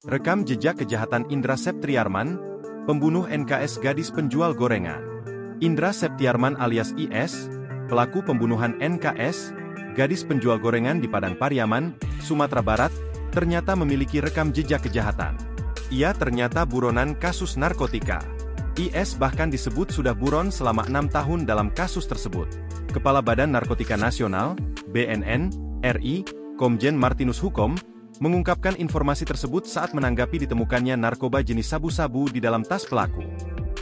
Rekam jejak kejahatan Indra Septriarman, pembunuh NKS gadis penjual gorengan. Indra Septriarman alias IS, pelaku pembunuhan NKS, gadis penjual gorengan di Padang Pariaman, Sumatera Barat, ternyata memiliki rekam jejak kejahatan. Ia ternyata buronan kasus narkotika. IS bahkan disebut sudah buron selama 6 tahun dalam kasus tersebut. Kepala Badan Narkotika Nasional, BNN, RI, Komjen Martinus Hukom, mengungkapkan informasi tersebut saat menanggapi ditemukannya narkoba jenis sabu-sabu di dalam tas pelaku.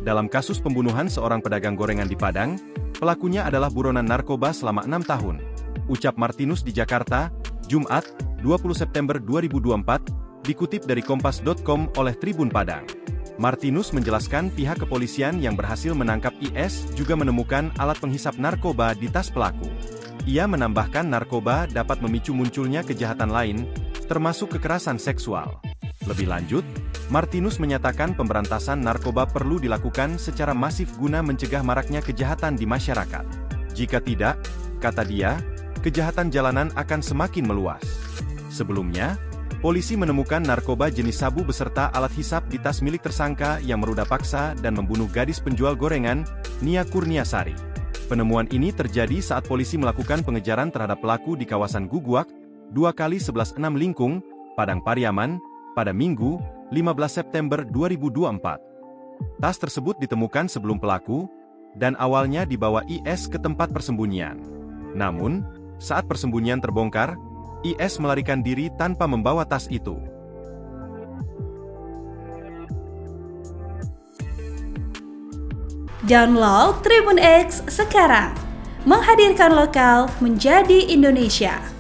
Dalam kasus pembunuhan seorang pedagang gorengan di Padang, pelakunya adalah buronan narkoba selama 6 tahun. Ucap Martinus di Jakarta, Jumat, 20 September 2024, dikutip dari kompas.com oleh Tribun Padang. Martinus menjelaskan pihak kepolisian yang berhasil menangkap IS juga menemukan alat penghisap narkoba di tas pelaku. Ia menambahkan narkoba dapat memicu munculnya kejahatan lain, termasuk kekerasan seksual. Lebih lanjut, Martinus menyatakan pemberantasan narkoba perlu dilakukan secara masif guna mencegah maraknya kejahatan di masyarakat. Jika tidak, kata dia, kejahatan jalanan akan semakin meluas. Sebelumnya, polisi menemukan narkoba jenis sabu beserta alat hisap di tas milik tersangka yang meruda paksa dan membunuh gadis penjual gorengan, Nia Kurniasari. Penemuan ini terjadi saat polisi melakukan pengejaran terhadap pelaku di kawasan Guguak, 2x11 6 Lingkung, Padang Pariaman, pada Minggu, 15 September 2024. Tas tersebut ditemukan sebelum pelaku, dan awalnya dibawa IS ke tempat persembunyian. Namun, saat persembunyian terbongkar, IS melarikan diri tanpa membawa tas itu. Download Tribun X sekarang, menghadirkan lokal menjadi Indonesia.